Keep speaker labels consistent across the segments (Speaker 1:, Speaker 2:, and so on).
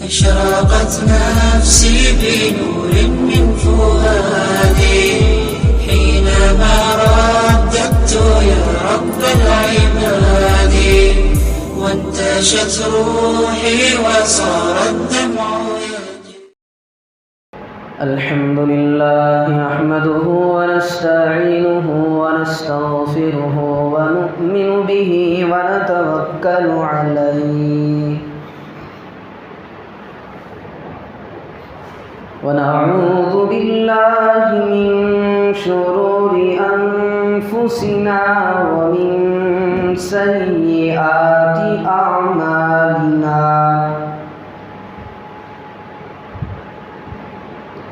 Speaker 1: أشرقت نفسي بنور من فؤادي حينما رددت يا رب العباد، وانتشت روحي وصار الدمع يجري.
Speaker 2: الحمد لله نحمده ونستعينه ونستغفره ونؤمن به ونتوكل عليه، ونعوذ بالله من شرور أنفسنا ومن سيئات أعمالنا،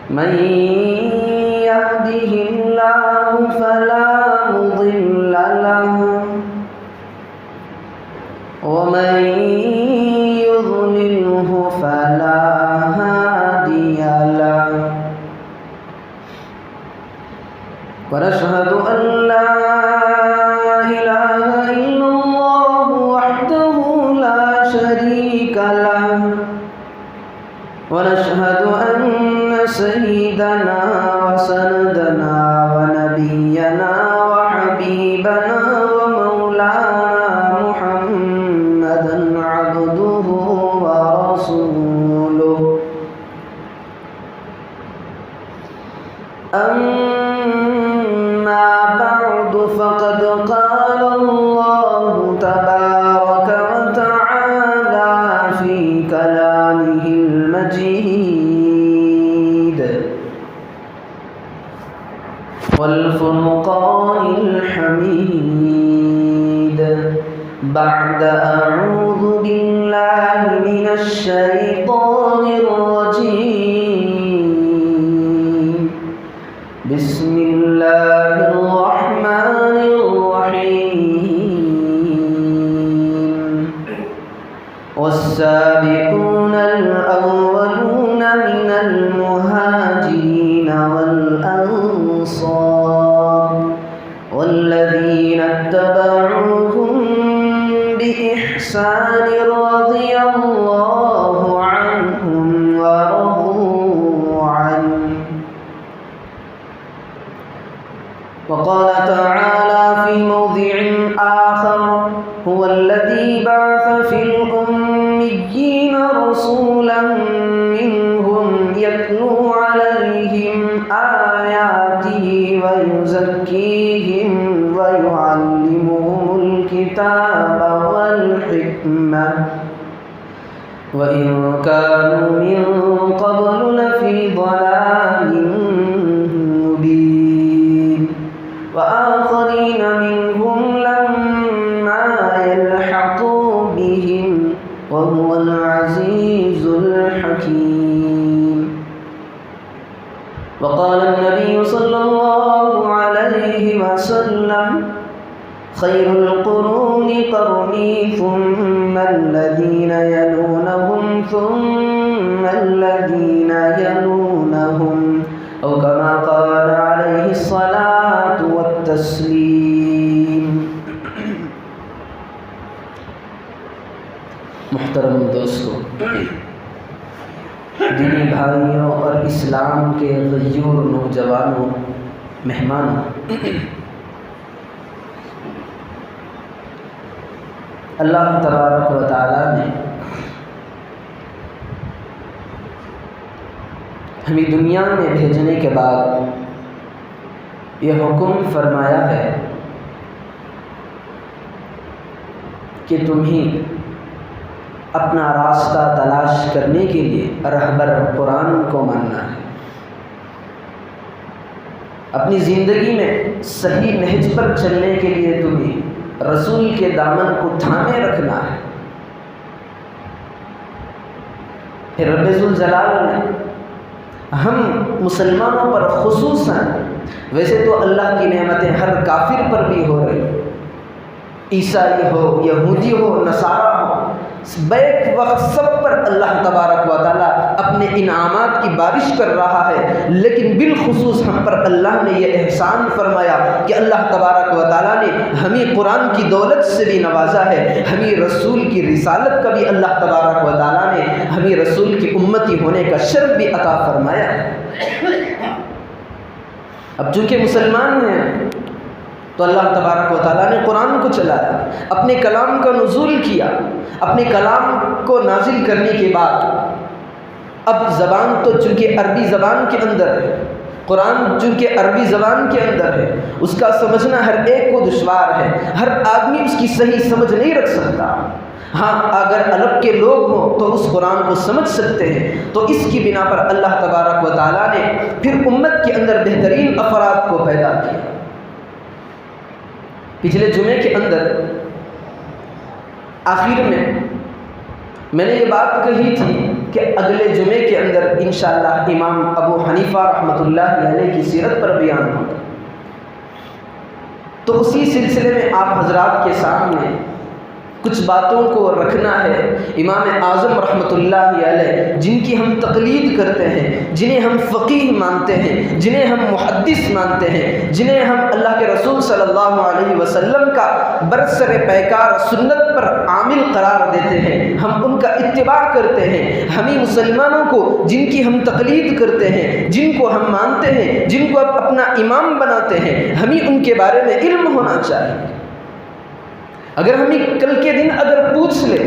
Speaker 2: من يهده الله فلا مضل له ومن يضلله فلا هادي له، ونشهد أن لا إله إلا الله وحده لا شريك له، ونشهد أن سيدنا وسندنا ونبينا وحبيبنا ومولانا محمدا عبده ورسوله، أما بعد فقد قال الله تبارك وتعالى في كلامه المجيد والفرقان الحميد، بعد أعوذ بالله من الشيطان الرجيم، بسم الله الرحمن الرحيم، والسابقون الأولون من المهاجرين والأنصار والذين اتبعوهم بإحسان رضي الله عنهم ورضوا عنه، وقال تعالى في موضع آخر، هو الذي بعث في الأميين رسولا منهم يتلو عليهم آياته ويزكيهم ويعلمهم الكتاب والحكمة وإن كانوا من قبل لفي ضلال مبين، وآخرين منهم لما يلحقوا بهم وهو العزيز الحكيم. وقال النبي صلى الله عليه وسلم، خير القرون قرني ثم الذين يلونهم ثم الذين يلونهم، أو كما قال عليه الصلاة والتسليم۔ محترم دوستو، دینی بھائیوں اور اسلام کے غیور نوجوانوں، مہمانوں، اللہ تبارک و تعالیٰ نے ہمیں دنیا میں بھیجنے کے بعد یہ حکم فرمایا ہے کہ تمہیں اپنا راستہ تلاش کرنے کے لیے رہبر قرآن کو ماننا ہے، اپنی زندگی میں صحیح نہج پر چلنے کے لیے تمہیں رسول کے دامن کو تھامے رکھنا ہے۔ پھر رب ذوالجلال نے ہم مسلمانوں پر خصوصاً، ویسے تو اللہ کی نعمتیں ہر کافر پر بھی ہو رہی، عیسائی ہو، یہودی ہو، نصارہ ہو، بیک وقت سب پر اللہ تبارک و تعالیٰ اپنے اپنے انعامات کی بارش کر رہا ہے، لیکن بالخصوص ہم پر اللہ نے یہ احسان فرمایا کہ اللہ تبارک و تعالیٰ نے ہمیں قرآن کی دولت سے بھی نوازا ہے، ہمیں رسول کی رسالت کا بھی اللہ تبارک و تعالیٰ نے ہمیں رسول کی امتی ہونے کا شرف بھی عطا فرمایا ہے۔ اب چونکہ مسلمان ہیں تو اللہ تبارک و تعالیٰ نے قرآن کو چلایا، اپنے کلام کا نزول کیا، اپنے کلام کو نازل کرنے کے بعد اب زبان تو چونکہ عربی زبان کے اندر ہے، قرآن چونکہ عربی زبان کے اندر ہے، اس کا سمجھنا ہر ایک کو دشوار ہے، ہر آدمی اس کی صحیح سمجھ نہیں رکھ سکتا۔ ہاں اگر عرب کے لوگ ہوں تو اس قرآن کو سمجھ سکتے ہیں، تو اس کی بنا پر اللہ تبارک و تعالیٰ نے پھر امت کے اندر بہترین افراد کو پیدا کیا۔ پچھلے جمعے کے اندر آخر میں نے یہ بات کہی تھی کہ اگلے جمعے کے اندر انشاءاللہ امام ابو حنیفہ رحمۃ اللہ علیہ کی سیرت پر بیان ہوگا، تو اسی سلسلے میں آپ حضرات کے سامنے کچھ باتوں کو رکھنا ہے۔ امام اعظم رحمۃ اللہ علیہ جن کی ہم تقلید کرتے ہیں، جنہیں ہم فقیہ مانتے ہیں، جنہیں ہم محدث مانتے ہیں، جنہیں ہم اللہ کے رسول صلی اللہ علیہ وسلم کا برسر پیکار سنت پر عامل قرار دیتے ہیں، ہم ان کا اتباع کرتے ہیں۔ ہمیں مسلمانوں کو جن کی ہم تقلید کرتے ہیں، جن کو ہم مانتے ہیں، جن کو اپنا امام بناتے ہیں، ہمیں ان کے بارے میں علم ہونا چاہیے۔ اگر ہمیں کل کے دن اگر پوچھ لے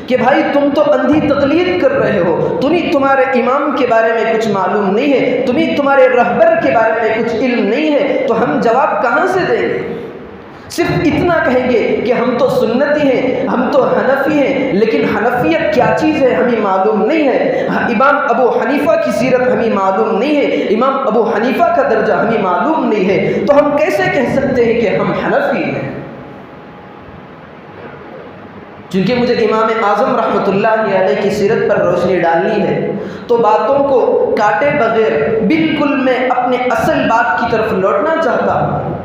Speaker 2: کہ بھائی تم تو اندھی تقلید کر رہے ہو، تمہارے امام کے بارے میں کچھ معلوم نہیں ہے، تمہارے رہبر کے بارے میں کچھ علم نہیں ہے، تو ہم جواب کہاں سے دیں گے؟ صرف اتنا کہیں گے کہ ہم تو سنتی ہیں، ہم تو حنفی ہیں، لیکن حنفیت کیا چیز ہے ہمیں معلوم نہیں ہے، امام ابو حنیفہ کی سیرت ہمیں معلوم نہیں ہے، امام ابو حنیفہ کا درجہ ہمیں معلوم نہیں ہے، تو ہم کیسے کہہ سکتے ہیں کہ ہم حنفی ہیں؟ چونکہ مجھے امام اعظم رحمۃ اللہ علیہ کی سیرت پر روشنی ڈالنی ہے، تو باتوں کو کاٹے بغیر بالکل میں اپنے اصل بات کی طرف لوٹنا چاہتا ہوں۔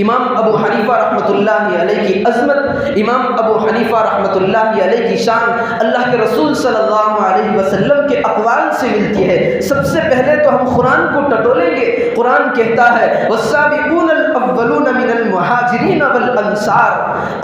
Speaker 2: امام ابو حنیفہ رحمۃ اللہ علیہ کی عظمت، امام ابو حنیفہ رحمۃ اللہ علیہ کی شان اللہ کے رسول صلی اللہ علیہ وسلم کے اقوال سے ملتی ہے۔ سب سے پہلے تو ہم قرآن کو ٹٹولیں گے۔ قرآن کہتا ہے والسابقون الاولون من المہاجرین والانصار،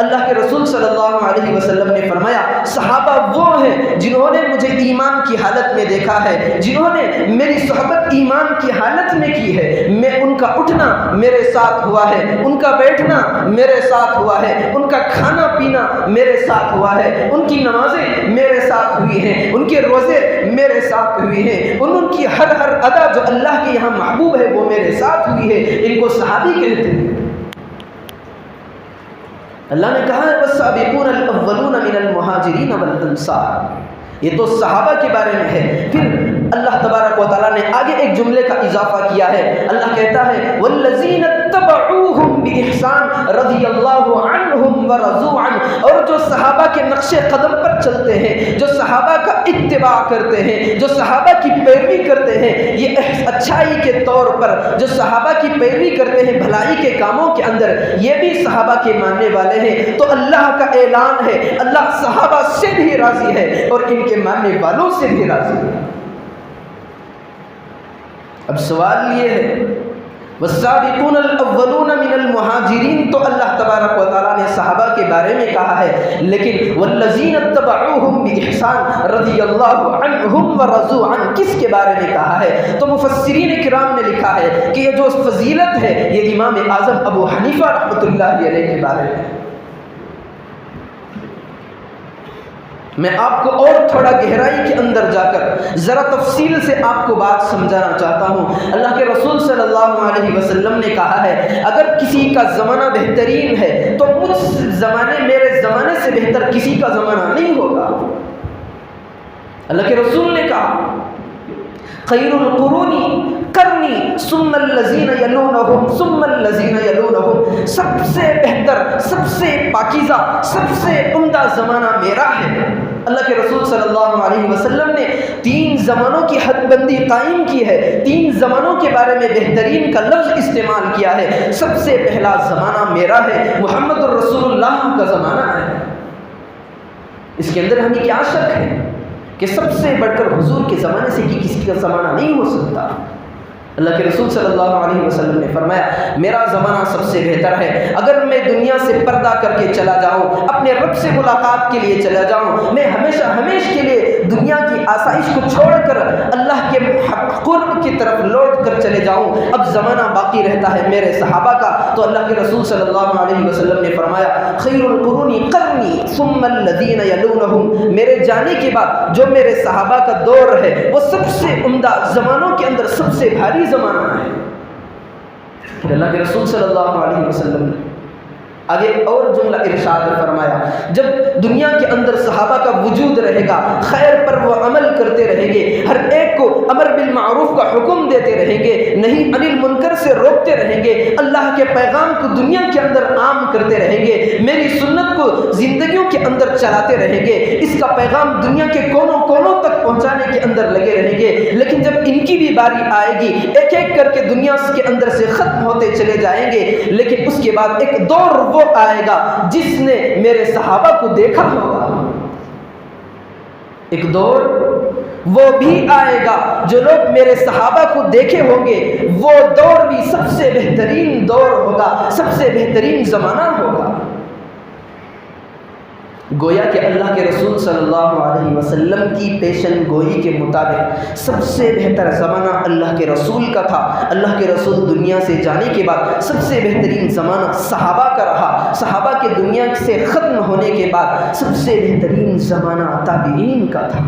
Speaker 2: اللہ کے رسول صلی اللہ علیہ وسلم نے فرمایا صحابہ وہ ہیں جنہوں نے مجھے ایمان کی حالت میں دیکھا ہے، جنہوں نے میری صحبت ایمان کی حالت میں کی ہے، میں ان کا اٹھنا میرے ساتھ ہوا ہے، ان کا بیٹھنا میرے ساتھ ہوا ہے، ان کا کھانا پینا میرے ساتھ ہوا ہے، ان کی نمازیں میرے ساتھ ہوئی ہیں، ان کے روزے میرے ساتھ ہوئے ہیں، ان کی ہر ادا جو اللہ کے یہاں محبوب ہے وہ میرے ساتھ ہوئی ہے۔ ان کو صحابی کہتے ہیں۔ اللہ نے کہا ہے والسابقون الاولون من المہاجرین والانصار، یہ تو صحابہ کے بارے میں ہے۔ پھر اللہ تبارک و تعالیٰ نے آگے ایک جملے کا اضافہ کیا ہے، اللہ کہتا ہے والذین اتبعوہم بإحسان رضی اللہ عنہم ورضوا عنہ، اور جو صحابہ کے نقش قدم پر چلتے ہیں، جو صحابہ کا اتباع کرتے ہیں، جو صحابہ کی پیروی کرتے ہیں، یہ اچھائی کے طور پر جو صحابہ کی پیروی کرتے ہیں بھلائی کے کاموں کے اندر، یہ بھی صحابہ کے ماننے والے ہیں، تو اللہ کا اعلان ہے اللہ صحابہ سے بھی راضی ہے اور ان کے ماننے والوں سے بھی راضی ہے۔ اب سوال یہ ہے والسابقون الاولون من المہاجرین، تو اللہ تبارک و تعالیٰ نے صحابہ کے بارے میں کہا ہے، لیکن والذین اتبعوہم بإحسان رضی اللہ عنہم ورضوا عنہ کس کے بارے میں کہا ہے؟ تو مفسرین کرام نے لکھا ہے کہ یہ جو فضیلت ہے یہ امام اعظم ابو حنیفہ رحمۃ اللہ علیہ کے بارے میں ہے۔ میں آپ کو اور تھوڑا گہرائی کے اندر جا کر ذرا تفصیل سے آپ کو بات سمجھانا چاہتا ہوں۔ اللہ کے رسول صلی اللہ علیہ وسلم نے کہا ہے اگر کسی کا زمانہ بہترین ہے تو میرے زمانے سے بہتر کسی کا زمانہ نہیں ہوگا۔ اللہ کے رسول نے کہا خیر القرون قرنی ثم الذین یلونہم ثم الذین یلونہم، سب سے بہتر، سب سے پاکیزہ، سب سے عمدہ زمانہ میرا ہے۔ اللہ کے رسول صلی اللہ علیہ وسلم نے 3 زمانوں کی حد بندی قائم کی ہے، 3 زمانوں کے بارے میں بہترین کا لفظ استعمال کیا ہے۔ سب سے پہلا زمانہ میرا ہے، محمد الرسول اللہ کا زمانہ ہے۔ اس کے اندر ہمیں کیا شک ہے کہ سب سے بڑھ کر حضور کے زمانے سے کسی کا زمانہ نہیں ہو سکتا۔ اللہ کے رسول صلی اللہ علیہ وسلم نے فرمایا میرا زمانہ سب سے بہتر ہے۔ اگر میں دنیا سے پردہ کر کے چلا جاؤں، اپنے رب سے ملاقات کے لیے چلا جاؤں، میں ہمیشہ ہمیشہ کے لیے دنیا کی آسائش کو چھوڑ کر اللہ کے قرب کی طرف لوٹ کر چلے جاؤں، اب زمانہ باقی رہتا ہے میرے صحابہ کا۔ تو اللہ کے رسول صلی اللہ علیہ وسلم نے فرمایا خیر القرون قرنی ثم الذین یلونہم، میرے جانے کے بعد جو میرے صحابہ کا دور ہے وہ سب سے عمدہ زمانوں کے اندر سب سے بھاری زمانہ ہے۔ پھر اللہ کے رسول صلی اللہ علیہ وسلم نے آگے اور جملہ ارشاد فرمایا جب دنیا کے اندر صحابہ کا وجود رہے گا، خیر پر وہ عمل کرتے رہیں گے، ہر ایک کو امر بالمعروف کا حکم دیتے رہیں گے، نہیں عن المنکر سے روکتے رہیں گے، اللہ کے پیغام کو دنیا کے اندر عام کرتے رہیں گے، میری سنت کو زندگیوں کے اندر چلاتے رہیں گے، اس کا پیغام دنیا کے کونوں کونوں تک پہنچانے کے اندر لگے رہیں گے۔ لیکن جب ان کی بھی باری آئے گی، ایک ایک کر کے دنیا کے اندر سے ختم ہوتے چلے جائیں گے، لیکن اس کے بعد ایک دور وہ آئے گا جس نے میرے صحابہ کو دیکھا ہوگا، ایک دور وہ بھی آئے گا جو لوگ میرے صحابہ کو دیکھے ہوں گے، وہ دور بھی سب سے بہترین دور ہوگا، سب سے بہترین زمانہ ہوگا۔ گویا کہ اللہ کے رسول صلی اللہ علیہ وسلم کی پیشن گوئی کے مطابق سب سے بہتر زمانہ اللہ کے رسول کا تھا۔ اللہ کے رسول دنیا سے جانے کے بعد سب سے بہترین زمانہ صحابہ کا رہا، صحابہ کے دنیا سے ختم ہونے کے بعد سب سے بہترین زمانہ تابعین کا تھا۔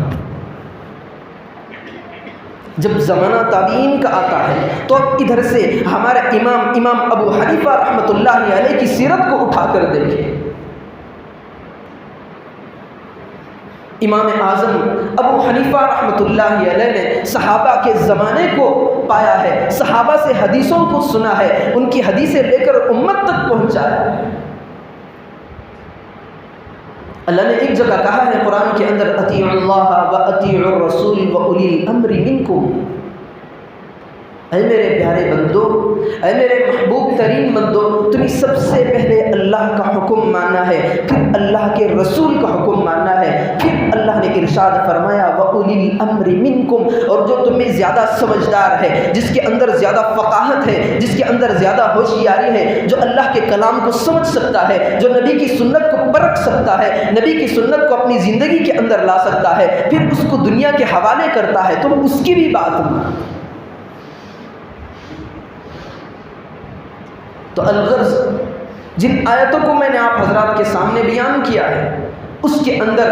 Speaker 2: جب زمانہ تابعین کا آتا ہے تو اب ادھر سے ہمارا امام ابو حنیفہ رحمۃ اللہ علیہ کی سیرت کو اٹھا کر دیکھیں۔ امام اعظم ابو حنیفہ رحمۃ اللہ علیہ نے صحابہ کے زمانے کو پایا ہے، صحابہ سے حدیثوں کو سنا ہے، ان کی حدیثیں لے کر امت تک پہنچایا ہے۔ اللہ نے ایک جگہ کہا ہے قرآن کے اندر اطیعوا اللہ و اطیعوا الرسول و اولی الامر منکم، اے میرے پیارے بندو، اے میرے محبوب ترین بندو، تمہیں سب سے پہلے اللہ کا حکم ماننا ہے، پھر اللہ کے رسول کا حکم ماننا ہے۔ پھر اللہ نے ارشاد فرمایا وَأُولِي الْأَمْرِ مِنْكُمْ، اور جو تم میں زیادہ سمجھدار ہے، جس کے اندر زیادہ فقاہت ہے، جس کے اندر زیادہ ہوشیاری ہے، جو اللہ کے کلام کو سمجھ سکتا ہے، جو نبی کی سنت کو پرکھ سکتا ہے، نبی کی سنت کو اپنی زندگی کے اندر لا سکتا ہے، پھر اس کو دنیا کے حوالے کرتا ہے، تم اس کی بھی بات مانو۔ تو الغرض جن آیتوں کو میں نے آپ حضرات کے سامنے بیان کیا ہے، اس کے اندر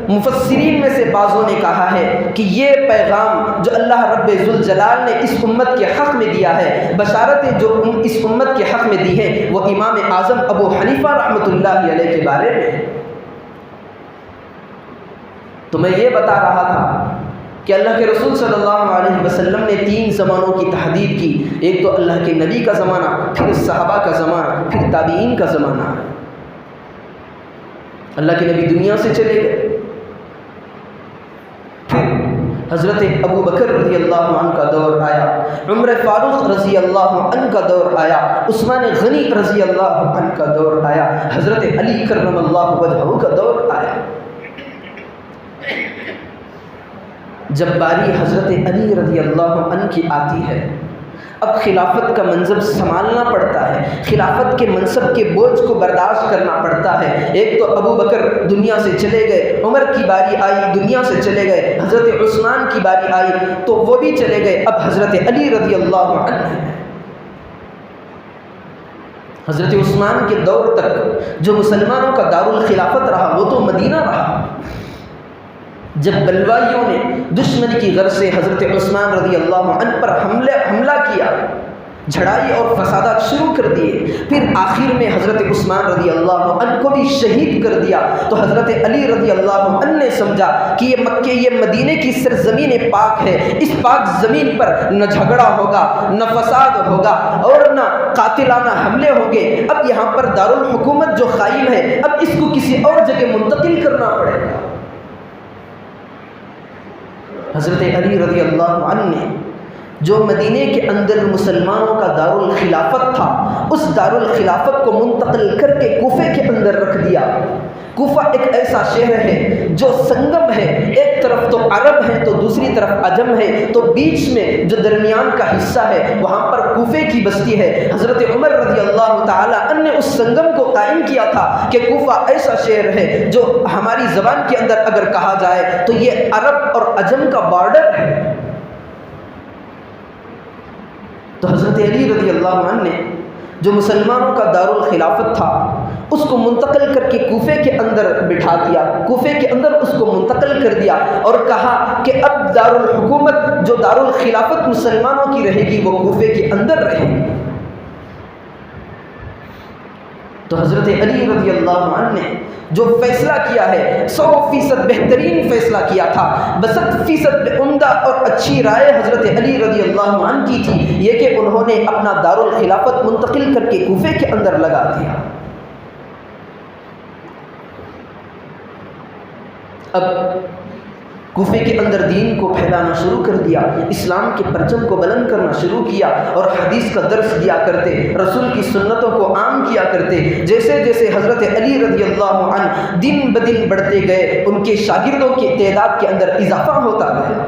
Speaker 2: مفسرین میں سے بعضوں نے کہا ہے کہ یہ پیغام جو اللہ رب ذوالجلال نے اس امت کے حق میں دیا ہے، بشارتیں جو اس امت کے حق میں دی ہے، وہ امام اعظم ابو حنیفہ رحمۃ اللہ علیہ کے بارے میں۔ تو میں یہ بتا رہا تھا کہ اللہ کے رسول صلی اللہ علیہ وسلم نے 3 زمانوں کی تحدید کی، ایک تو اللہ کے نبی کا زمانہ، پھر صحابہ کا زمانہ، پھر تابعین کا زمانہ۔ اللہ کے نبی دنیا سے چلے گئے، پھر حضرت ابو بکر رضی اللہ عنہ کا دور آیا، عمر فاروق رضی اللہ عنہ کا دور آیا، عثمان غنی رضی اللہ عنہ کا دور آیا، حضرت علی کرم اللہ وجہہ کا دور آیا۔ جب باری حضرت علی رضی اللہ عنہ کی آتی ہے، اب خلافت کا منصب سنبھالنا پڑتا ہے، خلافت کے منصب کے بوجھ کو برداشت کرنا پڑتا ہے۔ ایک تو ابو بکر دنیا سے چلے گئے، عمر کی باری آئی دنیا سے چلے گئے، حضرت عثمان کی باری آئی تو وہ بھی چلے گئے، اب حضرت علی رضی اللہ عنہ۔ حضرت عثمان کے دور تک جو مسلمانوں کا دارالخلافت رہا وہ تو مدینہ رہا۔ جب بلوائیوں نے دشمن کی غرض سے حضرت عثمان رضی اللہ عنہ پر حملہ کیا، جھڑائی اور فسادات شروع کر دیے، پھر آخر میں حضرت عثمان رضی اللہ عنہ کو بھی شہید کر دیا، تو حضرت علی رضی اللہ عنہ نے سمجھا کہ یہ مکہ، یہ مدینے کی سرزمین پاک ہے، اس پاک زمین پر نہ جھگڑا ہوگا، نہ فساد ہوگا اور نہ قاتلانہ حملے ہوں گے، اب یہاں پر دارالحکومت جو قائم ہے اب اس کو کسی اور جگہ منتقل کرنا پڑے گا۔ حضرت علی رضی اللہ عنہ نے جو مدینے کے اندر مسلمانوں کا دارالخلافت تھا، اس دارالخلافت کو منتقل کر کے کوفے کے اندر رکھ دیا۔ کوفہ ایک ایسا شہر ہے جو سنگم ہے، ایک طرف تو عرب ہے تو دوسری طرف عجم ہے، تو بیچ میں جو درمیان کا حصہ ہے وہاں پر کوفے کی بستی ہے۔ حضرت عمر رضی اللہ تعالی عنہ نے اس سنگم کو قائم کیا تھا کہ کوفہ ایسا شہر ہے جو ہماری زبان کے اندر اگر کہا جائے تو یہ عرب اور عجم کا بارڈر ہے۔ تو حضرت علی رضی اللہ عنہ نے جو مسلمانوں کا دارالخلافت تھا اس کو منتقل کر کے کوفے کے اندر بٹھا دیا، کوفے کے اندر اس کو منتقل کر دیا اور کہا کہ اب دارالحکومت جو دارالخلافت مسلمانوں کی رہے گی وہ کوفے کے اندر رہے گی۔ تو حضرت علی رضی اللہ عنہ نے جو فیصلہ کیا ہے 100% بہترین فیصلہ کیا تھا، 62% عمدہ اور اچھی رائے حضرت علی رضی اللہ عنہ کی تھی، یہ کہ انہوں نے اپنا دارالخلافت منتقل کر کے کوفے کے اندر لگا دیا۔ اب کوفے کے اندر دین کو پھیلانا شروع کر دیا، اسلام کے پرچم کو بلند کرنا شروع کیا اور حدیث کا درس دیا کرتے، رسول کی سنتوں کو عام کیا کرتے۔ جیسے جیسے حضرت علی رضی اللہ عنہ دن بدن بڑھتے گئے، ان کے شاگردوں کی تعداد کے اندر اضافہ ہوتا گیا۔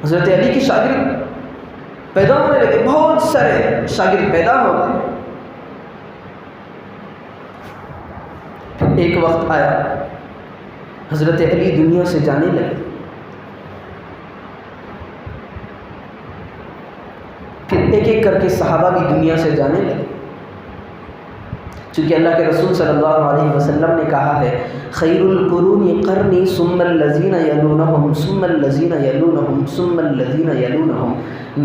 Speaker 2: حضرت علی کے شاگرد پیدا ہونے لگے، بہت سارے شاگرد پیدا ہو گئے۔ ایک وقت آیا حضرت علی دنیا سے جانے لگے، پھر ایک ایک کر کے صحابہ بھی دنیا سے جانے لگے، چونکہ اللہ کے رسول صلی اللہ علیہ وسلم نے کہا ہے خیر القرون قرنی ثم الذین یلونہم ثم الذین یلونہم ثم الذین یلونہم،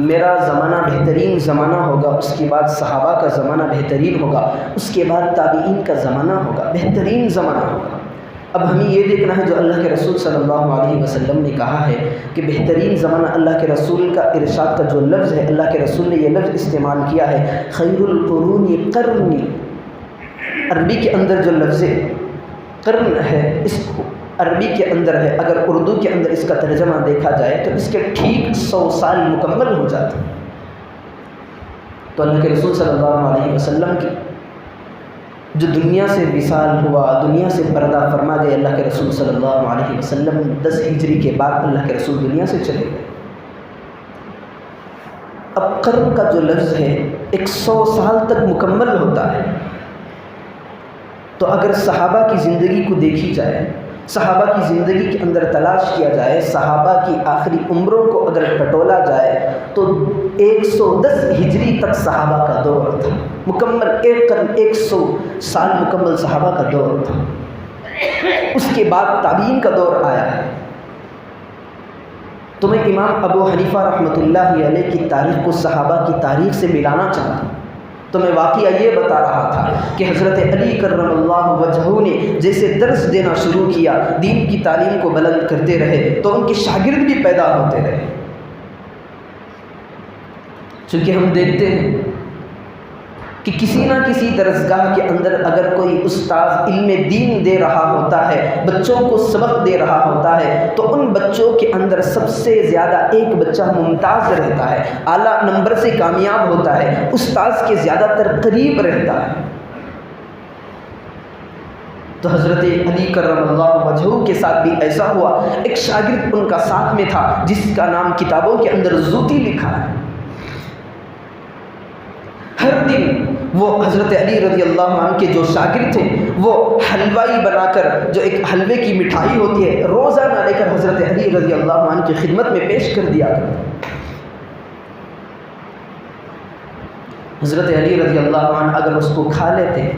Speaker 2: میرا زمانہ بہترین زمانہ ہوگا، اس کے بعد صحابہ کا زمانہ بہترین ہوگا، اس کے بعد تابعین کا زمانہ ہوگا، بہترین زمانہ ہوگا۔ اب ہمیں یہ دیکھنا ہے جو اللہ کے رسول صلی اللہ علیہ وسلم نے کہا ہے کہ بہترین زمانہ، اللہ کے رسول کا ارشاد کا جو لفظ ہے، اللہ کے رسول نے یہ لفظ استعمال کیا ہے خیر القرون قرنی، عربی کے اندر جو لفظ قرن ہے اس عربی کے اندر ہے، اگر اردو کے اندر اس کا ترجمہ دیکھا جائے تو اس کے ٹھیک 100 سال مکمل ہو جاتے ہیں۔ تو اللہ کے رسول صلی اللہ علیہ وسلم کی جو دنیا سے وصال ہوا، دنیا سے پردہ فرما گئے، اللہ کے رسول صلی اللہ علیہ وسلم 10 ہجری کے بعد اللہ کے رسول دنیا سے چلے گئے۔ اب قرن کا جو لفظ ہے 100 سال تک مکمل ہوتا ہے، تو اگر صحابہ کی زندگی کو دیکھی جائے، صحابہ کی زندگی کے اندر تلاش کیا جائے، صحابہ کی آخری عمروں کو اگر ٹٹولا جائے تو 110 ہجری تک صحابہ کا دور تھا، مکمل ایک قرن 100 سال مکمل صحابہ کا دور تھا۔ اس کے بعد تابعین کا دور آیا ہے۔ تو میں امام ابو حنیفہ رحمۃ اللہ علیہ کی تاریخ کو صحابہ کی تاریخ سے ملانا چاہتا ہوں۔ تو میں واقعہ یہ بتا رہا تھا کہ حضرت علی کرم اللہ وجہہ نے جیسے درس دینا شروع کیا، دین کی تعلیم کو بلند کرتے رہے، تو ان کے شاگرد بھی پیدا ہوتے رہے۔ چونکہ ہم دیکھتے ہیں کہ کسی نہ کسی درسگاہ کے اندر اگر کوئی استاذ علم دین دے رہا ہوتا ہے، بچوں کو سبق دے رہا ہوتا ہے، تو ان بچوں کے اندر سب سے زیادہ ایک بچہ ممتاز رہتا ہے، اعلیٰ نمبر سے کامیاب ہوتا ہے، استاذ کے زیادہ تر قریب رہتا ہے۔ تو حضرت علی کرم اللہ وجہہ کے ساتھ بھی ایسا ہوا۔ ایک شاگرد ان کا ساتھ میں تھا جس کا نام کتابوں کے اندر زوتی لکھا ہے۔ ہر دن وہ حضرت علی رضی اللہ عنہ کے جو شاگرد تھے وہ حلوائی بنا کر، جو ایک حلوے کی مٹھائی ہوتی ہے، روزانہ لے کر حضرت علی رضی اللہ عنہ کی خدمت میں پیش کر دیا کرتے۔ حضرت علی رضی اللہ عنہ اگر اس کو کھا لیتے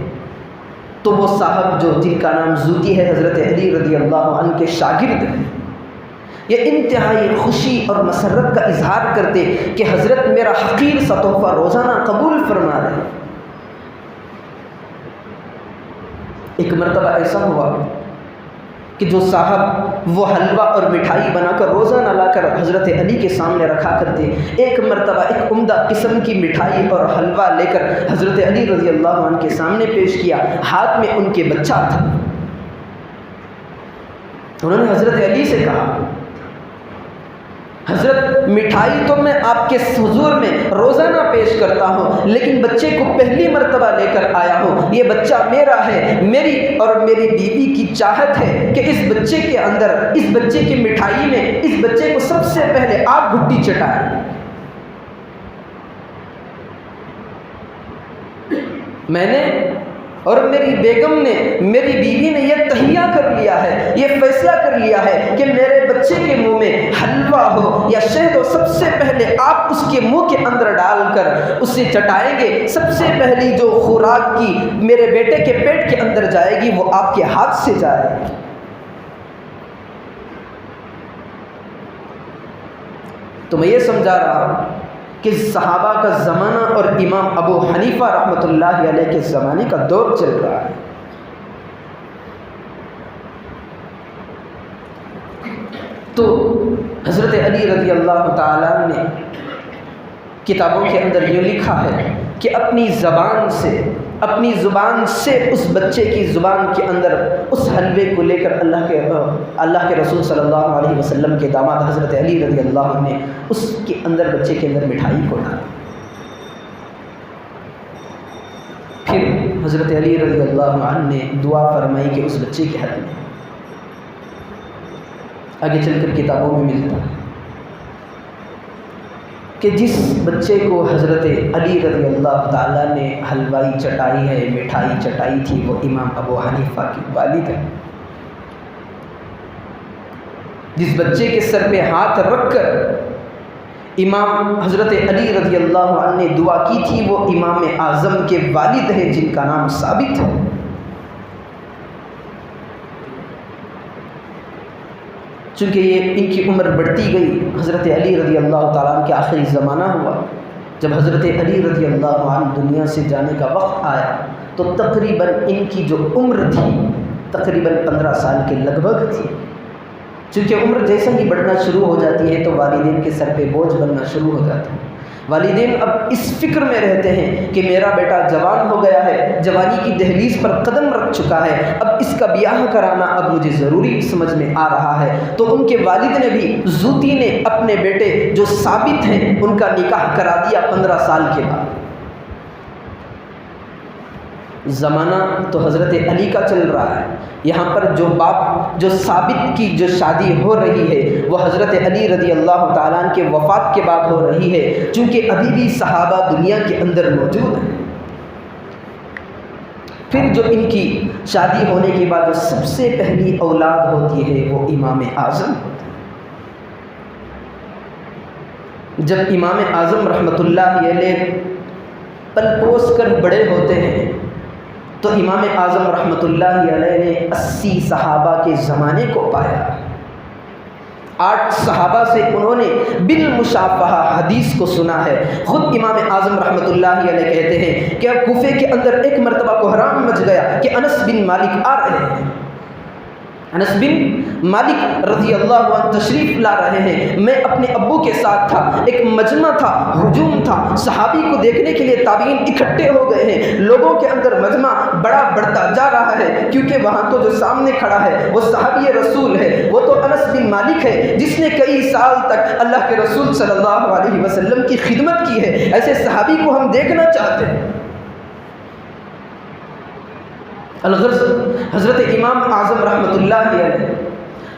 Speaker 2: تو وہ صاحب جو جن کا نام زوتی ہے، حضرت علی رضی اللہ عنہ کے شاگرد ہیں، یہ انتہائی خوشی اور مسرت کا اظہار کرتے کہ حضرت میرا حقیر سا تحفہ روزانہ قبول فرما رہے۔ ایک مرتبہ ایسا ہوا کہ جو صاحب وہ حلوہ اور مٹھائی بنا کر روزانہ لا کر حضرت علی کے سامنے رکھا کرتے، ایک مرتبہ ایک عمدہ قسم کی مٹھائی اور حلوہ لے کر حضرت علی رضی اللہ عنہ کے سامنے پیش کیا، ہاتھ میں ان کے بچہ تھا۔ انہوں نے حضرت علی سے کہا حضرت مٹھائی تو میں آپ کے حضور میں روزانہ پیش کرتا ہوں، لیکن بچے کو پہلی مرتبہ لے کر آیا ہوں، یہ بچہ میرا ہے، میری اور میری بیوی کی چاہت ہے کہ اس بچے کے اندر، اس بچے کی مٹھائی میں اس بچے کو سب سے پہلے آپ گھٹی چٹائیں۔ میں نے اور میری بیگم نے، میری بیوی نے یہ تہیہ کر لیا ہے، یہ فیصلہ کر لیا ہے کہ میرے بچے کے منہ میں حلوہ ہو یا شہد ہو، سب سے پہلے آپ اس کے منہ کے اندر ڈال کر اسے چٹائیں گے۔ سب سے پہلی جو خوراک کی میرے بیٹے کے پیٹ کے اندر جائے گی وہ آپ کے ہاتھ سے جائے گی۔ تو میں یہ سمجھا رہا ہوں کہ صحابہ کا زمانہ اور امام ابو حنیفہ رحمۃ اللہ علیہ کے زمانے کا دور چل رہا ہے۔ تو حضرت علی رضی اللہ تعالیٰ نے کتابوں کے اندر یہ لکھا ہے کہ اپنی زبان سے اس بچے کی زبان کے اندر اس حلوے کو لے کر اللہ کے رسول صلی اللہ علیہ وسلم کے داماد حضرت علی رضی اللہ عنہ نے اس کے اندر، بچے کے اندر مٹھائی کو ڈالا۔ پھر حضرت علی رضی اللہ عنہ نے دعا فرمائی کہ اس بچے کے حق میں، آگے چل کر کتابوں میں ملتا ہے کہ جس بچے کو حضرت علی رضی اللہ تعالیٰ نے حلوائی چٹائی ہے، مٹھائی چٹائی تھی، وہ امام ابو حنیفہ کی والد ہے۔ جس بچے کے سر پہ ہاتھ رکھ کر امام حضرت علی رضی اللہ عنہ نے دعا کی تھی، وہ امام اعظم کے والد ہیں جن کا نام ثابت ہے۔ چونکہ یہ ان کی عمر بڑھتی گئی، حضرت علی رضی اللہ تعالیٰ عنہ کے آخری زمانہ ہوا، جب حضرت علی رضی اللہ عنہ دنیا سے جانے کا وقت آیا تو تقریباً ان کی جو عمر تھی تقریباً 15 سال کے لگ بھگ تھی۔ چونکہ عمر جیسا ہی بڑھنا شروع ہو جاتی ہے تو والدین کے سر پہ بوجھ بننا شروع ہو جاتا ہے۔ والدین اب اس فکر میں رہتے ہیں کہ میرا بیٹا جوان ہو گیا ہے، جوانی کی دہلیز پر قدم رکھ چکا ہے، اب اس کا بیاہ کرانا اب مجھے ضروری سمجھ میں آ رہا ہے۔ تو ان کے والد نے بھی، زوتی نے اپنے بیٹے جو ثابت ہیں ان کا نکاح کرا دیا 15 سال کے بعد۔ زمانہ تو حضرت علی کا چل رہا ہے، یہاں پر جو ثابت کی جو شادی ہو رہی ہے وہ حضرت علی رضی اللہ تعالیٰ عنہ کے وفات کے بعد ہو رہی ہے، چونکہ ابھی بھی صحابہ دنیا کے اندر موجود ہیں۔ پھر جو ان کی شادی ہونے کے بعد جو سب سے پہلی اولاد ہوتی ہے وہ امام اعظم ہوتا ہے۔ جب امام اعظم رحمۃ اللہ علیہ پل پوس کر بڑے ہوتے ہیں تو امام اعظم رحمۃ اللہ علیہ نے 80 صحابہ کے زمانے کو پایا۔ 8 صحابہ سے انہوں نے بالمشافہہ حدیث کو سنا ہے۔ خود امام اعظم رحمۃ اللہ علیہ کہتے ہیں کہ کوفے کے اندر ایک مرتبہ کوہرام مچ گیا کہ انس بن مالک آ رہے ہیں، انس بن مالک رضی اللہ عنہ تشریف لا رہے ہیں، میں اپنے ابو کے ساتھ تھا، ایک مجمع تھا، ہجوم تھا، صحابی کو دیکھنے کے لیے تابعین اکٹھے ہو گئے ہیں، لوگوں کے اندر مجمع بڑھتا جا رہا ہے، کیونکہ وہاں تو جو سامنے کھڑا ہے وہ صحابی رسول ہے، وہ تو انس بن مالک ہے جس نے کئی سال تک اللہ کے رسول صلی اللہ علیہ وسلم کی خدمت کی ہے، ایسے صحابی کو ہم دیکھنا چاہتے ہیں۔ الغرض حضرت امام اعظم رحمۃ اللہ علیہ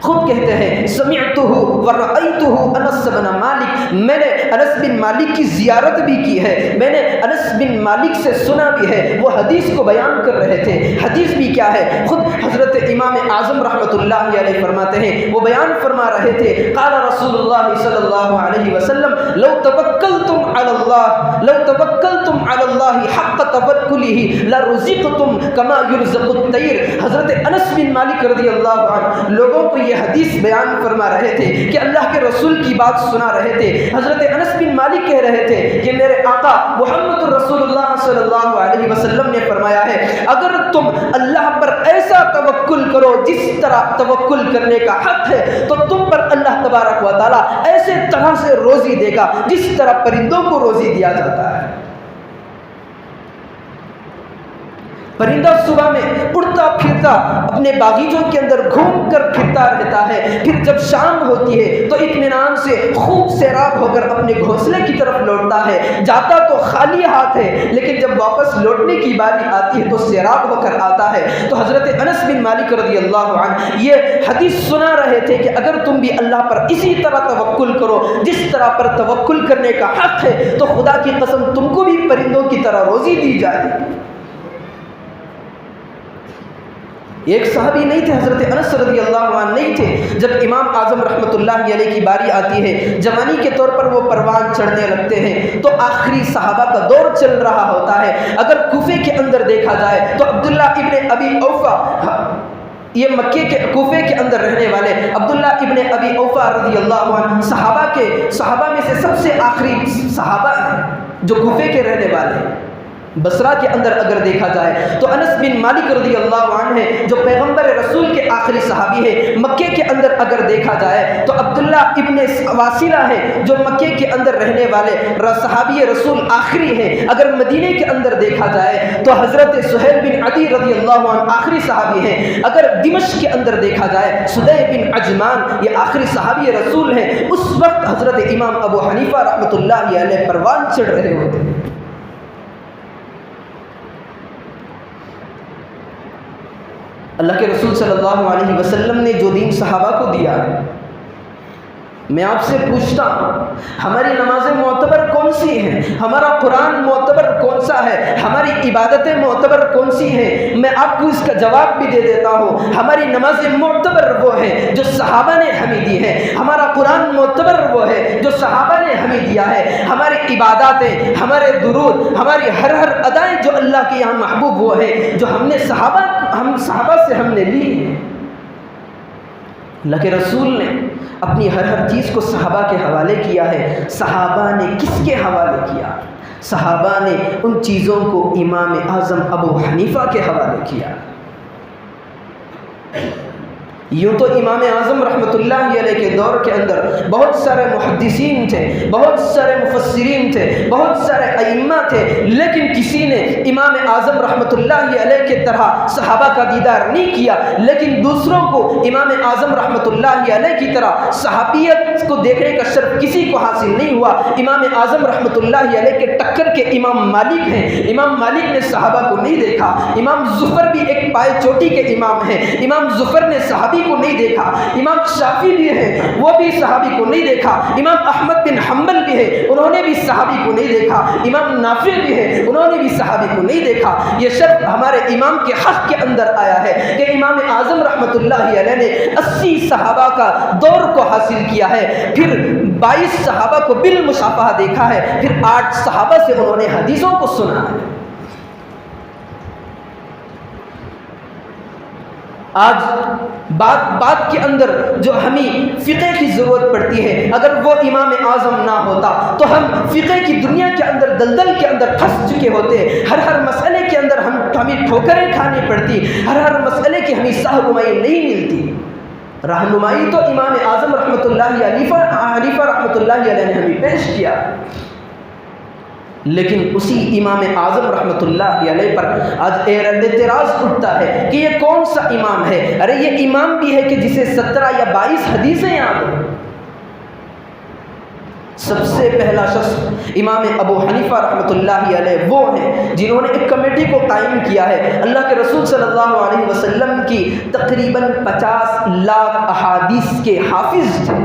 Speaker 2: خود کہتے ہیں سمعتہ ورأیتہ انس بن مالک، میں نے انس بن مالک کی زیارت بھی کی ہے، میں نے انس بن مالک سے سنا بھی ہے، وہ حدیث کو بیان کر رہے تھے۔ حدیث بھی کیا ہے، خود حضرت امام اعظم رحمۃ اللہ علیہ فرماتے ہیں، وہ بیان فرما رہے تھے، قال رسول اللہ صلی اللہ علیہ وسلم لو توکلتم علی اللہ حق توکلہ لرزقتم کما یرزق الطیر۔ حضرت انس بن مالک رضی اللہ عنہ لوگوں کو یہ حدیث بیان فرما رہے تھے کہ اللہ کے رسول کی بات سنا رہے تھے۔ حضرت انس بن مالک کہہ رہے تھے کہ میرے آقا محمد رسول اللہ صلی اللہ علیہ وسلم نے فرمایا ہے اگر تم اللہ پر ایسا توکل کرو جس طرح توکل کرنے کا حق ہے تو تم پر اللہ تبارک و تعالیٰ ایسے طرح سے روزی دے گا جس طرح پرندوں کو روزی دیا جاتا ہے۔ پرندہ صبح میں اڑتا پھرتا اپنے باغیچوں کے اندر گھوم کر پھرتا رہتا ہے، پھر جب شام ہوتی ہے تو اطمینان سے خوب سیراب ہو کر اپنے گھونسلے کی طرف لوٹتا ہے، جاتا تو خالی ہاتھ ہے لیکن جب واپس لوٹنے کی باری آتی ہے تو سیراب ہو کر آتا ہے۔ تو حضرت انس بن مالک رضی اللہ عنہ یہ حدیث سنا رہے تھے کہ اگر تم بھی اللہ پر اسی طرح توکل کرو جس طرح پر توکل کرنے کا حق ہے تو خدا کی قسم تم کو بھی پرندوں کی طرح روزی دی جائے۔ ایک صحابی نہیں تھے، حضرت انس رضی اللہ عنہ نہیں تھے، جب امام اعظم رحمۃ اللہ علیہ کی باری آتی ہے، جوانی کے طور پر وہ پروان چڑھنے لگتے ہیں تو آخری صحابہ کا دور چل رہا ہوتا ہے۔ اگر کوفے کے اندر دیکھا جائے تو عبداللہ ابن ابی اوفا، یہ مکے کے کوفے کے اندر رہنے والے عبداللہ ابن ابی اوفا رضی اللہ عنہ صحابہ میں سے سب سے آخری صحابہ ہیں جو کوفے کے رہنے والے ہیں۔ بصرہ کے اندر اگر دیکھا جائے تو انس بن مالک رضی اللہ عنہ ہے جو پیغمبر رسول کے آخری صحابی ہے۔ مکے کے اندر اگر دیکھا جائے تو عبداللہ ابن واسلہ ہے جو مکے کے اندر رہنے والے صحابی رسول آخری ہے۔ اگر مدینے کے اندر دیکھا جائے تو حضرت سہیل بن عدی رضی اللہ عنہ آخری صحابی ہیں۔ اگر دمشق کے اندر دیکھا جائے سدی بن عجمان یہ آخری صحابی رسول ہیں۔ اس وقت حضرت امام ابو حنیفہ رحمۃ اللہ علیہ پروان چڑھ رہے ہوتے ہیں۔ اللہ کے رسول صلی اللہ علیہ وسلم نے جو دین صحابہ کو دیا ہے، میں آپ سے پوچھتا ہوں ہماری نمازیں معتبر کون سی ہیں؟ ہمارا قرآن معتبر کون سا ہے؟ ہماری عبادتیں معتبر کون سی ہیں؟ میں آپ کو اس کا جواب بھی دے دیتا ہوں، ہماری نمازیں معتبر وہ ہیں جو صحابہ نے ہمیں دی ہیں، ہمارا قرآن معتبر وہ ہے جو صحابہ نے ہمیں دیا ہے، ہماری عباداتیں، ہمارے درود، ہماری ہر ادائیں جو اللہ کے یہاں محبوب وہ ہے جو ہم صحابہ سے ہم نے لی ہیں۔ اللہ کے رسول نے اپنی ہر چیز کو صحابہ کے حوالے کیا ہے۔ صحابہ نے کس کے حوالے کیا؟ صحابہ نے ان چیزوں کو امام اعظم ابو حنیفہ کے حوالے کیا۔ یوں تو امام اعظم رحمۃ اللہ علیہ کے دور کے اندر بہت سارے محدثین تھے، بہت سارے مفسرین تھے، بہت سارے ائمہ تھے، لیکن کسی نے امام اعظم رحمۃ اللہ علیہ کے طرح صحابہ کا دیدار نہیں کیا۔ لیکن دوسروں کو امام اعظم رحمۃ اللہ علیہ کی طرح صحابیت کو دیکھنے کا شرف کسی کو حاصل نہیں ہوا۔ امام اعظم رحمۃ اللہ علیہ کے ٹکر کے امام مالک ہیں، امام مالک نے صحابہ کو نہیں دیکھا۔ امام زفر بھی ایک پائے چوٹی کے امام ہیں، امام زفر نے صحابی کو نہیں دیکھا۔ امام شافعی بھی ہے، وہ بھی صحابی کو نہیں دیکھا۔ امام احمد بن حنبل بھی ہے، انہوں نے بھی صحابی کو نہیں دیکھا۔ امام نافع بھی ہے، انہوں نے بھی صحابی کو نہیں دیکھا۔ یہ شرط ہمارے امام کے حق کے اندر آیا ہے کہ امام اعظم رحمۃ اللہ علیہ نے 80 صحابہ کا دور کو حاصل کیا ہے، پھر 22 صحابہ کو بالمشافہہ دیکھا ہے، پھر 8 صحابہ سے انہوں نے حدیثوں کو سنا ہے۔ آج بات کے اندر جو ہمیں فقہ کی ضرورت پڑتی ہے، اگر وہ امام اعظم نہ ہوتا تو ہم فقہ کی دنیا کے اندر دلدل کے اندر پھنس چکے ہوتے۔ ہر مسئلے کے اندر ہمیں ٹھوکریں کھانی پڑتی، ہر مسئلے کی ہمیں رہنمائی نہیں ملتی۔ رہنمائی تو امام اعظم رحمۃ اللہ حنیفہ رحمۃ اللہ علیہ نے ہمیں پیش کیا، لیکن اسی امام اعظم رحمۃ اللہ علیہ پر آج اعتراض اٹھتا ہے کہ یہ کون سا امام ہے؟ ارے یہ امام بھی ہے کہ جسے 17 یا 22 حدیثیں یاد ہیں۔ سب سے پہلا شخص امام ابو حنیفہ رحمۃ اللہ علیہ وہ ہیں جنہوں نے ایک کمیٹی کو قائم کیا ہے۔ اللہ کے رسول صلی اللہ علیہ وسلم کی تقریباً 50 لاکھ احادیث کے حافظ تھے،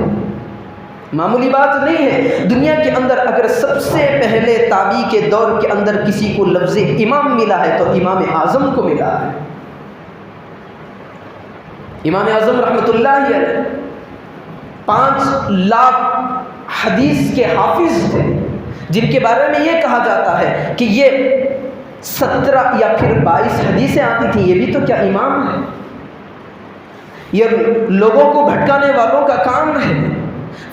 Speaker 2: معمولی بات نہیں ہے۔ دنیا کے اندر اگر سب سے پہلے تابعی کے دور کے اندر کسی کو لفظ امام ملا ہے تو امام اعظم کو ملا ہے۔ امام اعظم رحمۃ اللہ علیہ 5 لاکھ حدیث کے حافظ تھے، جن کے بارے میں یہ کہا جاتا ہے کہ یہ 17 یا پھر 22 حدیثیں آتی تھیں، یہ بھی تو کیا امام ہے؟ یہ لوگوں کو بھٹکانے والوں کا کام ہے،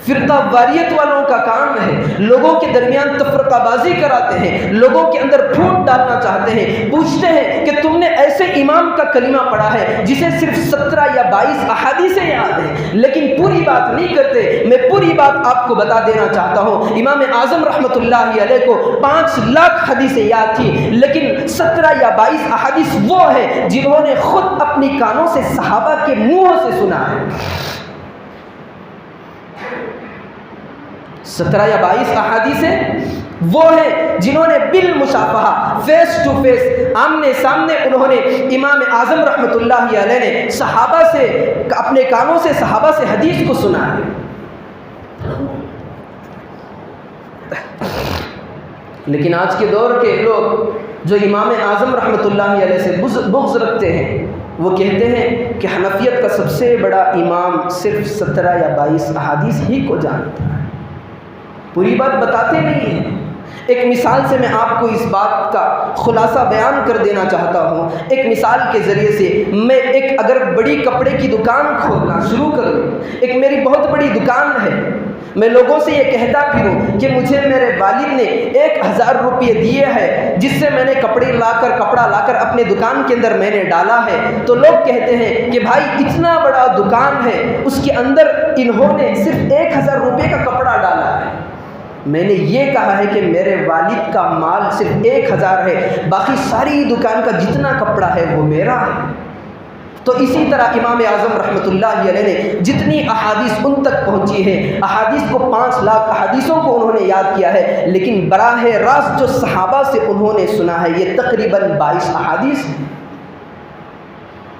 Speaker 2: فرقہ واریت والوں کا کام ہے، لوگوں کے درمیان تفرقہ بازی کراتے ہیں، لوگوں کے اندر پھوٹ ڈالنا چاہتے ہیں، پوچھتے ہیں کہ تم نے ایسے امام کا کلمہ پڑھا ہے جسے صرف 17 یا 22 احادیثیں یاد ہیں، لیکن پوری بات نہیں کرتے۔ میں پوری بات آپ کو بتا دینا چاہتا ہوں، امام اعظم رحمۃ اللہ علیہ کو 5 لاکھ حدیثیں یاد تھی، لیکن 17 یا 22 احادیث وہ ہے جنہوں نے خود اپنی کانوں سے صحابہ کے منہوں سے سنا ہے۔ 17 یا 22 احادیثیں وہ ہیں جنہوں نے بالمشافہہ، فیس ٹو فیس، آمنے سامنے انہوں نے امام اعظم رحمۃ اللہ علیہ نے صحابہ سے، اپنے کانوں سے صحابہ سے حدیث کو سنا ہے۔ لیکن آج کے دور کے لوگ جو امام اعظم رحمۃ اللہ علیہ سے بغض رکھتے ہیں، وہ کہتے ہیں کہ حنفیت کا سب سے بڑا امام صرف 17 یا 22 احادیث ہی کو جانتا ہے، پوری بات بتاتے نہیں ہیں۔ ایک مثال سے میں آپ کو اس بات کا خلاصہ بیان کر دینا چاہتا ہوں۔ ایک مثال کے ذریعے سے میں اگر بڑی کپڑے کی دکان کھولنا شروع کروں، ایک میری بہت بڑی دکان ہے، میں لوگوں سے یہ کہتا پھروں کہ مجھے میرے والد نے 1000 روپے دیے ہیں جس سے میں نے کپڑا لا کر اپنے دکان کے اندر میں نے ڈالا ہے، تو لوگ کہتے ہیں کہ بھائی اتنا بڑا دکان ہے، اس کے اندر انہوں نے صرف 1000 روپے کا کپڑا ڈالا ہے۔ میں نے یہ کہا ہے کہ میرے والد کا مال صرف 1000 ہے، باقی ساری دکان کا جتنا کپڑا ہے وہ میرا ہے۔ تو اسی طرح امام اعظم رحمۃ اللہ علیہ نے جتنی احادیث ان تک پہنچی ہے، احادیث کو 5 لاکھ احادیثوں کو انہوں نے یاد کیا ہے، لیکن براہ راست جو صحابہ سے انہوں نے سنا ہے یہ تقریباً 22 احادیث ہیں۔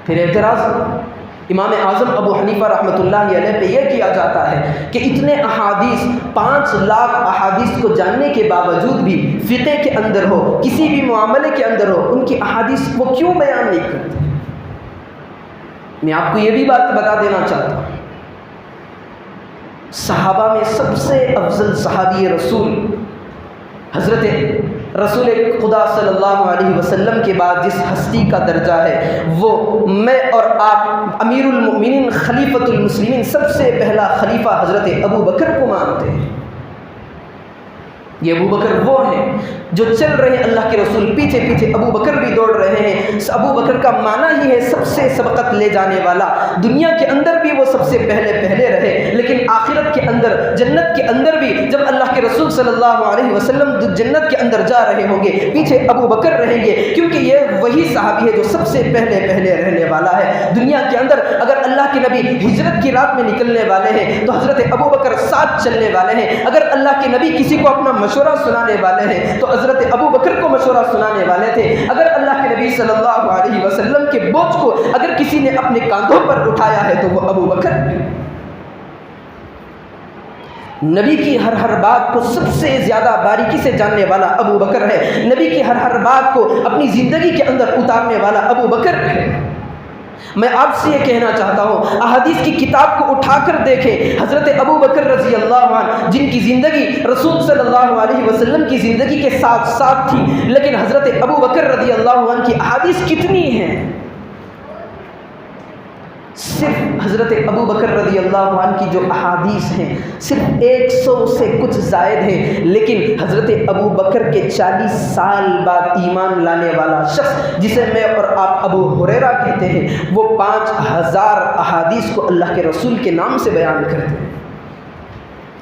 Speaker 2: پھر اعتراض امام اعظم ابو حنیفہ رحمۃ اللہ علیہ پہ یہ کیا جاتا ہے کہ اتنے احادیث، 5 لاکھ احادیث کو جاننے کے باوجود بھی فقہ کے اندر ہو، کسی بھی معاملے کے اندر ہو، ان کی احادیث وہ کیوں بیان نہیں کرتے؟ میں آپ کو یہ بھی بات بتا دینا چاہتا ہوں، صحابہ میں سب سے افضل صحابی رسول حضرت رسول خدا صلی اللہ علیہ وسلم کے بعد جس ہستی کا درجہ ہے وہ میں اور آپ امیر المؤمنین خلیفۃ المسلمین سب سے پہلا خلیفہ حضرت ابو بکر کو مانتے ہیں۔ یہ ابو بکر وہ ہیں جو چل رہے ہیں، اللہ کے رسول پیچھے پیچھے، ابو بکر بھی دوڑ رہے ہیں۔ ابو بکر کا معنی ہی ہے سب سے سبقت لے جانے والا، دنیا کے اندر بھی وہ سب سے پہلے رہے، لیکن آخرت کے اندر، جنت کے اندر بھی جب اللہ کے رسول صلی اللہ علیہ وسلم جنت کے اندر جا رہے ہوں گے پیچھے ابو بکر رہیں گے، کیونکہ یہ وہی صحابی ہے جو سب سے پہلے رہنے والا ہے دنیا کے اندر۔ اگر اللہ کے نبی ہجرت کی رات میں نکلنے والے ہیں تو حضرت ابو بکر ساتھ چلنے والے ہیں، اگر اللہ کے نبی کسی کو اپنا مشورہ سنانے والے ہیں تو حضرت ابو بکر کو مشورہ سنانے والے تھے، اگر اللہ کے نبی صلی اللہ علیہ وسلم کے بوجھ کو اگر کسی نے اپنے کاندھوں پر اٹھایا ہے تو وہ ابو بکر۔ نبی کی ہر بات کو سب سے زیادہ باریکی سے جاننے والا ابو بکر ہے، نبی کی ہر بات کو اپنی زندگی کے اندر اتارنے والا ابو بکر ہے۔ میں آپ سے یہ کہنا چاہتا ہوں، احادیث کی کتاب کو اٹھا کر دیکھیں، حضرت ابو بکر رضی اللہ عنہ جن کی زندگی رسول صلی اللہ علیہ وسلم کی زندگی کے ساتھ تھی، لیکن حضرت ابو بکر رضی اللہ عنہ کی احادیث کتنی ہیں؟ صرف حضرت ابو بکر رضی اللہ عنہ کی جو احادیث ہیں صرف 100 سے کچھ زائد ہیں، لیکن حضرت ابو بکر کے 40 سال بعد ایمان لانے والا شخص جسے میں اور آپ ابو ہریرہ کہتے ہیں، وہ 5000 احادیث کو اللہ کے رسول کے نام سے بیان کرتے ہیں۔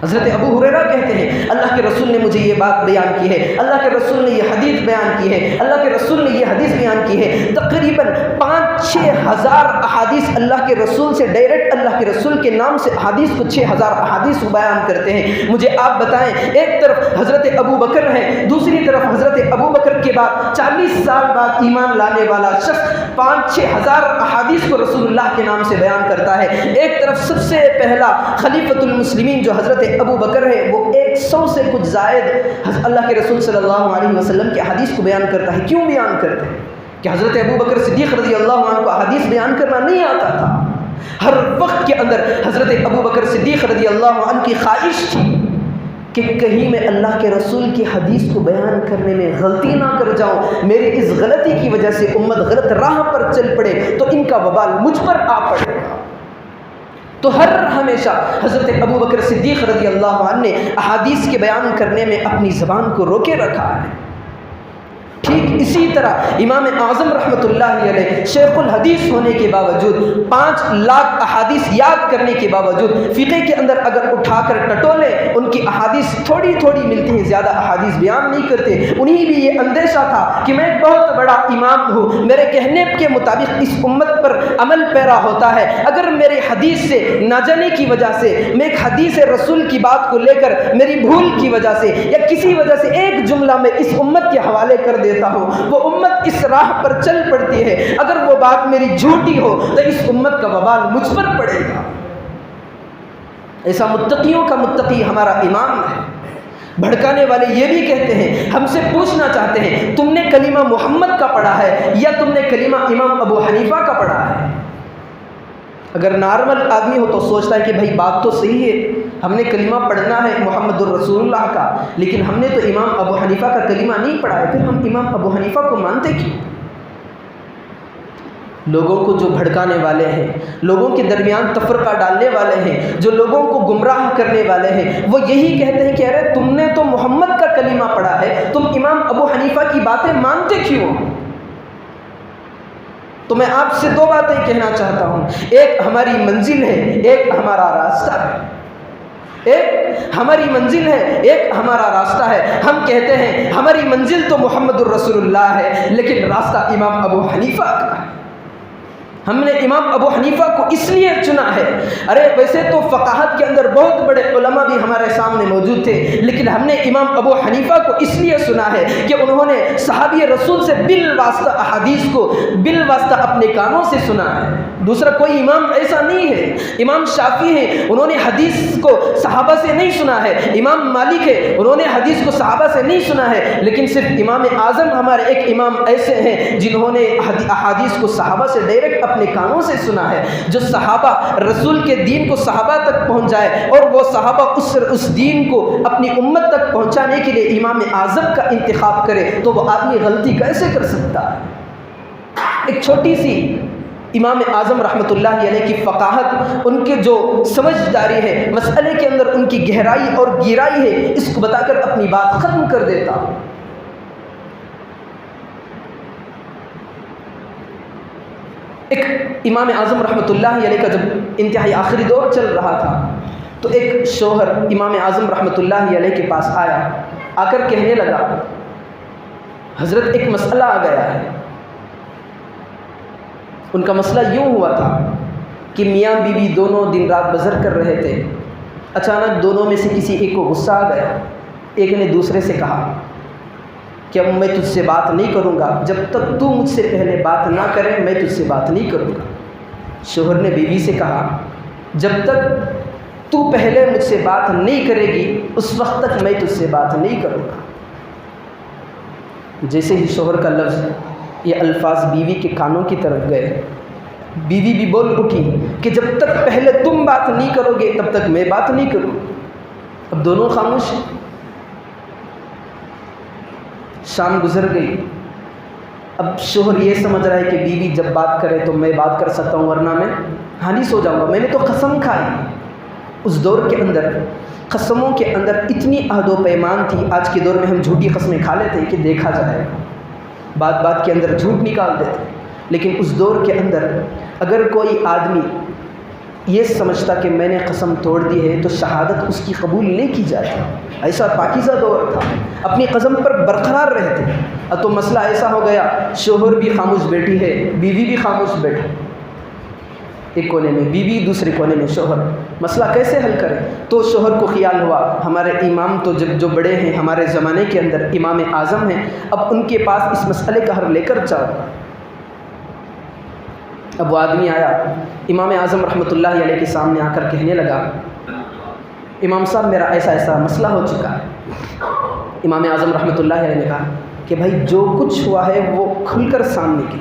Speaker 2: حضرت ابو ہریرہ کہتے ہیں اللہ کے رسول نے مجھے یہ بات بیان کی ہے، اللہ کے رسول نے یہ حدیث بیان کی ہے، اللہ کے رسول نے یہ حدیث بیان کی ہے۔ تقریباً 5-6 ہزار احادیث اللہ کے رسول سے ڈائریکٹ اللہ کے رسول کے نام سے احادیث کو 6000 احادیث بیان کرتے ہیں۔ مجھے آپ بتائیں، ایک طرف حضرت ابو بکر ہیں، دوسری طرف حضرت ابو بکر کے بعد 40 سال بعد ایمان لانے والا شخص 5-6 ہزار احادیث کو رسول اللہ کے نام سے بیان کرتا ہے۔ ایک طرف سب سے پہلا خلیفۃ المسلمین جو حضرت ابو بکر ہے وہ 100 سے کچھ زائد اللہ کے رسول صلی اللہ علیہ وسلم کی حدیث کو بیان کرتا ہے۔ کیوں بیان کرتے ہیں؟ کہ حضرت ابو بکر صدیق رضی اللہ عنہ کو حدیث بیان کرنا نہیں آتا تھا۔ ہر وقت کے اندر حضرت ابو بکر صدیق رضی اللہ عنہ کی خواہش تھی کہ کہیں میں اللہ کے رسول کی حدیث کو بیان کرنے میں غلطی نہ کر جاؤں، میری اس غلطی کی وجہ سے امت غلط راہ پر چل پڑے تو ان کا وبال مجھ پر آ پڑے گا۔ تو ہمیشہ حضرت ابو بکر صدیق رضی اللہ عنہ نے احادیث کے بیان کرنے میں اپنی زبان کو روکے رکھا ہے۔ ٹھیک اسی طرح امام اعظم رحمۃ اللہ علیہ شیخ الحدیث ہونے کے باوجود 5 لاکھ احادیث یاد کرنے کے باوجود فقہ کے اندر اگر اٹھا کر ٹٹولے ان کی احادیث تھوڑی تھوڑی ملتی ہیں، زیادہ احادیث بیان نہیں کرتے۔ انہیں بھی یہ اندیشہ تھا کہ میں بہت بڑا امام ہوں، میرے کہنے کے مطابق اس امت پر عمل پیرا ہوتا ہے، اگر میرے حدیث سے نہ جانے کی وجہ سے میں ایک حدیث رسول کی بات کو لے کر میری بھول کی وجہ سے یا کسی وجہ سے ایک جملہ میں اس امت کے حوالے کر دیتا ہوں، وہ امت اس راہ پر چل پڑتی ہے، اگر وہ بات میری جھوٹی ہو تو اس امت کا وبال مجھ پر پڑے گا۔ ایسا متقیوں کا متقی ہمارا امام ہے۔ بھڑکانے والے یہ بھی کہتے ہیں، ہم سے پوچھنا چاہتے ہیں تم نے کلمہ محمد کا پڑھا ہے یا تم نے کلمہ امام ابو حنیفہ کا پڑھا ہے؟ اگر نارمل آدمی ہو تو سوچتا ہے کہ بھائی بات تو صحیح ہے، ہم نے کلمہ پڑھنا ہے محمد الرسول اللہ کا، لیکن ہم نے تو امام ابو حنیفہ کا کلمہ نہیں پڑھا ہے، پھر ہم امام ابو حنیفہ کو مانتے کیوں؟ لوگوں کو جو بھڑکانے والے ہیں، لوگوں کے درمیان تفرقہ ڈالنے والے ہیں، جو لوگوں کو گمراہ کرنے والے ہیں، وہ یہی کہتے ہیں کہ ارے تم نے تو محمد کا کلمہ پڑھا ہے، تم امام ابو حنیفہ کی باتیں مانتے کیوں؟ تو میں آپ سے 2 باتیں کہنا چاہتا ہوں، ایک ہماری منزل ہے، ایک ہمارا راستہ ہے۔ ایک ہماری منزل ہے، ایک ہمارا راستہ ہے۔ ہم کہتے ہیں ہماری منزل تو محمد الرسول اللہ ہے، لیکن راستہ امام ابو حنیفہ کا ہے۔ ہم نے امام ابو حنیفہ کو اس لیے چنا ہے، ارے ویسے تو فقاہت کے اندر بہت بڑے علماء بھی ہمارے سامنے موجود تھے، لیکن ہم نے امام ابو حنیفہ کو اس لیے سنا ہے کہ انہوں نے صحابی رسول سے بالواسطہ احادیث کو بالواسطہ اپنے کانوں سے سنا ہے۔ دوسرا کوئی امام ایسا نہیں ہے۔ امام شافعی ہیں، انہوں نے حدیث کو صحابہ سے نہیں سنا ہے۔ امام مالک ہے، انہوں نے حدیث کو صحابہ سے نہیں سنا ہے، لیکن صرف امام اعظم ہمارے ایک امام ایسے ہیں جنہوں نے احادیث کو صحابہ سے ڈائریکٹ اپنے کانوں سے سنا ہے۔ جو صحابہ رسول کے دین کو صحابہ تک پہنچائے اور وہ صحابہ اس دین کو اپنی امت تک پہنچانے کے لیے امام اعظم کا انتخاب کرے تو وہ آدمی غلطی کیسے کر سکتا ہے؟ ایک چھوٹی سی امام اعظم رحمۃ اللہ علیہ کی فقاہت، ان کے جو سمجھداری ہے مسئلے کے اندر، ان کی گہرائی اور گہرائی ہے، اس کو بتا کر اپنی بات ختم کر دیتا ہوں۔ ایک امام اعظم رحمۃ اللہ علیہ کا جب انتہائی آخری دور چل رہا تھا تو ایک شوہر امام اعظم رحمۃ اللہ علیہ کے پاس آیا، آ کر کہنے لگا حضرت ایک مسئلہ آ گیا ہے۔ ان کا مسئلہ یوں ہوا تھا کہ میاں بیوی دونوں دن رات بسر کر رہے تھے، اچانک دونوں میں سے کسی ایک کو غصہ آ گیا۔ ایک نے دوسرے سے کہا کہ اب میں تجھ سے بات نہیں کروں گا، جب تک تو مجھ سے پہلے بات نہ کرے میں تجھ سے بات نہیں کروں گا۔ شوہر نے بیوی سے کہا جب تک تو پہلے مجھ سے بات نہیں کرے گی اس وقت تک میں تجھ سے بات نہیں کروں گا۔ جیسے ہی شوہر کا لفظ، یہ الفاظ بیوی کے کانوں کی طرف گئے، بیوی بھی بول اٹھی کہ جب تک پہلے تم بات نہیں کرو گے تب تک میں بات نہیں کروں۔ اب دونوں خاموش ہیں۔ شام گزر گئی، اب شوہر یہ سمجھ رہا ہے کہ بیوی جب بات کرے تو میں بات کر سکتا ہوں، ورنہ میں ہانی سو جاؤں گا، میں نے تو قسم کھائی۔ اس دور کے اندر قسموں کے اندر اتنی عہد و پیمان تھی، آج کے دور میں ہم جھوٹی قسمیں کھا لیتے ہیں کہ دیکھا جائے، بات بات کے اندر جھوٹ نکال دیتے، لیکن اس دور کے اندر اگر کوئی آدمی یہ سمجھتا کہ میں نے قسم توڑ دی ہے تو شہادت اس کی قبول نہیں کی جاتی۔ ایسا پاکیزہ دور تھا، اپنی قسم پر برقرار رہتے۔ اب تو مسئلہ ایسا ہو گیا، شوہر بھی خاموش بیٹھی ہے، بیوی بھی خاموش بیٹھی، ایک کونے میں بیوی دوسرے کونے میں شوہر، مسئلہ کیسے حل کرے؟ تو شوہر کو خیال ہوا ہمارے امام تو جو بڑے ہیں ہمارے زمانے کے اندر، امام اعظم ہیں، اب ان کے پاس اس مسئلے کا حل لے کر جاؤ۔ اب وہ آدمی آیا، امام اعظم رحمۃ اللہ علیہ کے سامنے آ کر کہنے لگا امام صاحب میرا ایسا ایسا مسئلہ ہو چکا ہے۔ امام اعظم رحمۃ اللہ علیہ نے کہا کہ بھائی جو کچھ ہوا ہے وہ کھل کر سامنے کی،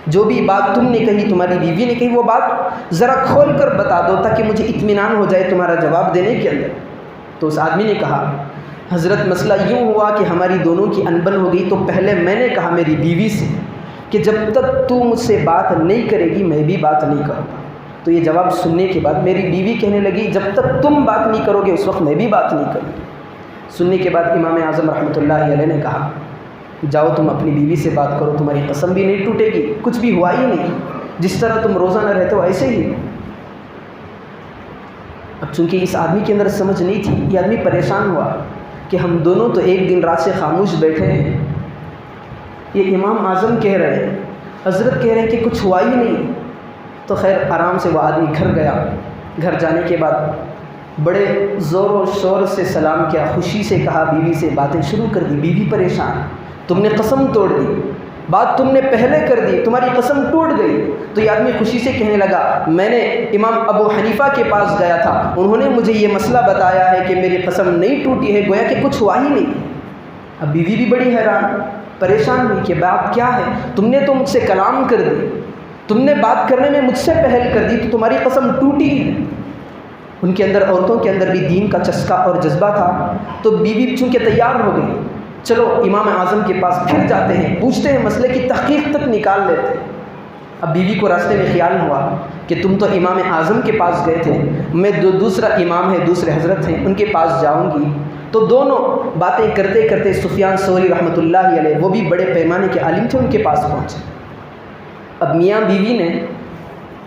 Speaker 2: جو بھی بات تم نے کہی، تمہاری بیوی نے کہی، وہ بات ذرا کھول کر بتا دو تاکہ مجھے اطمینان ہو جائے تمہارا جواب دینے کے اندر۔ تو اس آدمی نے کہا حضرت مسئلہ یوں ہوا کہ ہماری دونوں کی انبن ہو گئی، تو پہلے میں نے کہا میری بیوی سے کہ جب تک تو مجھ سے بات نہیں کرے گی میں بھی بات نہیں کروں گا، تو یہ جواب سننے کے بعد میری بیوی کہنے لگی جب تک تم بات نہیں کرو گے اس وقت میں بھی بات نہیں کروں گی۔ سننے کے بعد امام اعظم رحمۃ اللہ علیہ نے کہا جاؤ تم اپنی بیوی سے بات کرو، تمہاری قسم بھی نہیں ٹوٹے گی، کچھ بھی ہوا ہی نہیں، جس طرح تم روزانہ رہتے ہو ایسے ہی۔ اب چونکہ اس آدمی کے اندر سمجھ نہیں تھی، یہ آدمی پریشان ہوا کہ ہم دونوں تو ایک دن رات سے خاموش بیٹھے ہیں، یہ امام اعظم کہہ رہے ہیں، حضرت کہہ رہے ہیں کہ کچھ ہوا ہی نہیں۔ تو خیر آرام سے وہ آدمی گھر گیا، گھر جانے کے بعد بڑے زور و شور سے سلام کیا، خوشی سے کہا، بیوی سے باتیں شروع کر دی۔ بیوی پریشان، تم نے قسم توڑ دی، بات تم نے پہلے کر دی، تمہاری قسم ٹوٹ گئی۔ تو یہ آدمی خوشی سے کہنے لگا میں نے امام ابو حنیفہ کے پاس گیا تھا، انہوں نے مجھے یہ مسئلہ بتایا ہے کہ میری قسم نہیں ٹوٹی ہے، گویا کہ کچھ ہوا ہی نہیں۔ اب بیوی بھی بڑی حیران پریشان ہوئی کہ بات کیا ہے، تم نے تو مجھ سے کلام کر دی، تم نے بات کرنے میں مجھ سے پہل کر دی، تو تمہاری قسم ٹوٹی ہے۔ ان کے اندر عورتوں کے اندر بھی دین کا چسکا اور جذبہ تھا، تو بیوی چونکہ تیار ہو گئی، چلو امام اعظم کے پاس پھر جاتے ہیں، پوچھتے ہیں، مسئلے کی تحقیق تک نکال لیتے ہیں۔ اب بیوی کو راستے میں خیال ہوا کہ تم تو امام اعظم کے پاس گئے تھے، میں دوسرا امام ہے، دوسرے حضرت ہیں، ان کے پاس جاؤں گی۔ تو دونوں باتیں کرتے کرتے سفیان ثوری رحمۃ اللہ علیہ، وہ بھی بڑے پیمانے کے عالم تھے، ان کے پاس پہنچے۔ اب میاں بیوی نے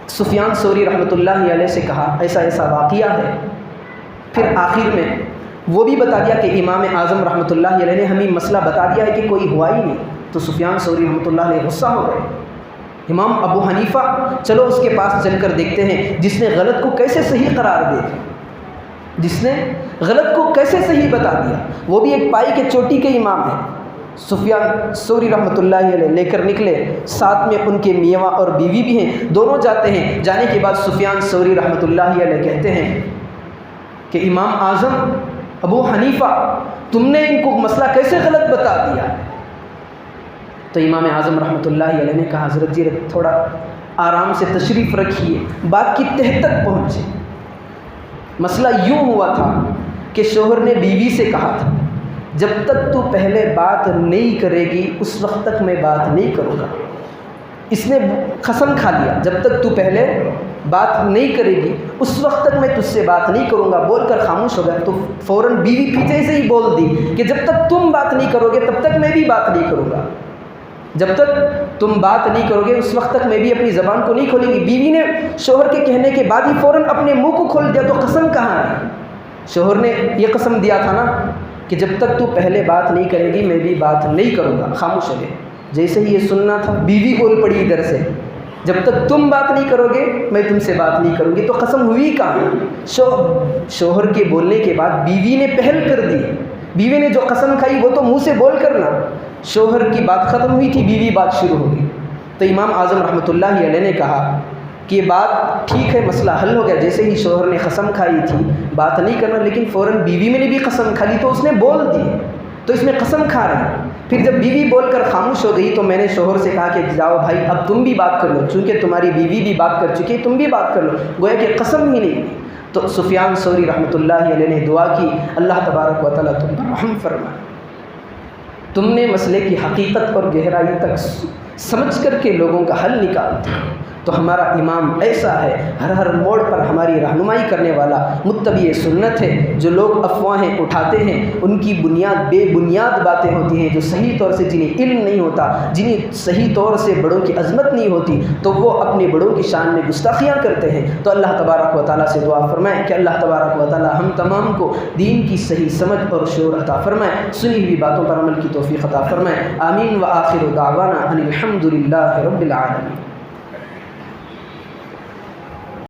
Speaker 2: سفیان ثوری رحمۃ اللہ علیہ سے کہا ایسا ایسا واقعہ ہے، پھر آخر میں وہ بھی بتا دیا کہ امام اعظم رحمۃ اللہ علیہ نے ہمیں مسئلہ بتا دیا ہے کہ کوئی ہوا ہی نہیں۔ تو سفیان ثوری رحمۃ اللہ علیہ غصہ ہو گئے۔ امام ابو حنیفہ، چلو اس کے پاس چل کر دیکھتے ہیں جس نے غلط کو کیسے صحیح قرار دے دیا، جس نے غلط کو کیسے صحیح بتا دیا، وہ بھی ایک پائی کے چوٹی کے امام ہیں۔ سفیان ثوری رحمۃ اللہ علیہ لے کر نکلے، ساتھ میں ان کے میاں اور بیوی بھی ہیں، دونوں جاتے ہیں۔ جانے کے بعد سفیان ثوری رحمۃ اللہ علیہ کہتے ہیں کہ امام اعظم ابو حنیفہ، تم نے ان کو مسئلہ کیسے غلط بتا دیا؟ تو امام اعظم رحمۃ اللہ علیہ نے کہا حضرت جی تھوڑا آرام سے تشریف رکھیے، بات کی تہ تک پہنچے۔ مسئلہ یوں ہوا تھا کہ شوہر نے بیوی سے کہا تھا جب تک تو پہلے بات نہیں کرے گی اس وقت تک میں بات نہیں کروں گا۔ اس نے قسم کھا لیا جب تک تو پہلے بات نہیں کرے گی اس وقت تک میں تجھ سے بات نہیں کروں گا، بول کر خاموش ہو گیا۔ تو فوراً بیوی پیچھے سے ہی بول دی کہ جب تک تم بات نہیں کرو گے تب تک میں بھی بات نہیں کروں گا، جب تک تم بات نہیں کرو گے اس وقت تک میں بھی اپنی زبان کو نہیں کھولیں گی۔ بیوی نے شوہر کے کہنے کے بعد ہی فوراً اپنے منہ کو کھول دیا۔ تو قسم کہاں ہے؟ شوہر نے یہ قسم دیا تھا نا کہ جب تک تو پہلے بات نہیں کرے گی میں بھی بات نہیں کروں گا، خاموش ہو گئے۔ جیسے ہی یہ سننا تھا بیوی بول پڑی ادھر سے، جب تک تم بات نہیں کرو گے میں تم سے بات نہیں کروں گی۔ تو قسم ہوئی کہاں؟ شوہر کے بولنے کے بعد بیوی نے پہل کر دی، بیوی نے جو قسم کھائی وہ تو منہ سے بول کر نا، شوہر کی بات ختم ہوئی تھی، بیوی بات شروع ہو گئی۔ تو امام اعظم رحمۃ اللہ علیہ نے کہا کہ یہ بات ٹھیک ہے، مسئلہ حل ہو گیا۔ جیسے ہی شوہر نے قسم کھائی تھی بات نہیں کرنا، لیکن فوراً بیوی میں نے بھی قسم کھا لی تو اس نے بول دی، تو اس میں قسم کھا رہی۔ پھر جب بیوی بول کر خاموش ہو گئی تو میں نے شوہر سے کہا کہ جاؤ بھائی اب تم بھی بات کر لو، چونکہ تمہاری بیوی بھی بات کر چکی ہے تم بھی بات کر لو، گویا کہ قسم ہی نہیں۔ تو سفیان ثوری رحمۃ اللہ علیہ نے دعا کی اللہ تبارک و تعالیٰ تم پر رحم فرمائے، تم نے مسئلے کی حقیقت اور گہرائی تک سمجھ کر کے لوگوں کا حل نکالتے ہیں۔ تو ہمارا امام ایسا ہے، ہر ہر موڑ پر ہماری رہنمائی کرنے والا متبع سنت ہے۔ جو لوگ افواہیں اٹھاتے ہیں ان کی بنیاد بے بنیاد باتیں ہوتی ہیں، جو صحیح طور سے جنہیں علم نہیں ہوتا، جنہیں صحیح طور سے بڑوں کی عظمت نہیں ہوتی، تو وہ اپنے بڑوں کی شان میں گستاخیاں کرتے ہیں۔ تو اللہ تبارک و تعالیٰ سے دعا فرمائیں کہ اللہ تبارک و تعالیٰ ہم تمام کو دین کی صحیح سمجھ اور شعور عطا فرمائیں، سنی ہوئی باتوں پر عمل کی توفیق عطا فرمائیں۔ آمین و آخر دعوانا ان الحمد للہ رب العالمین۔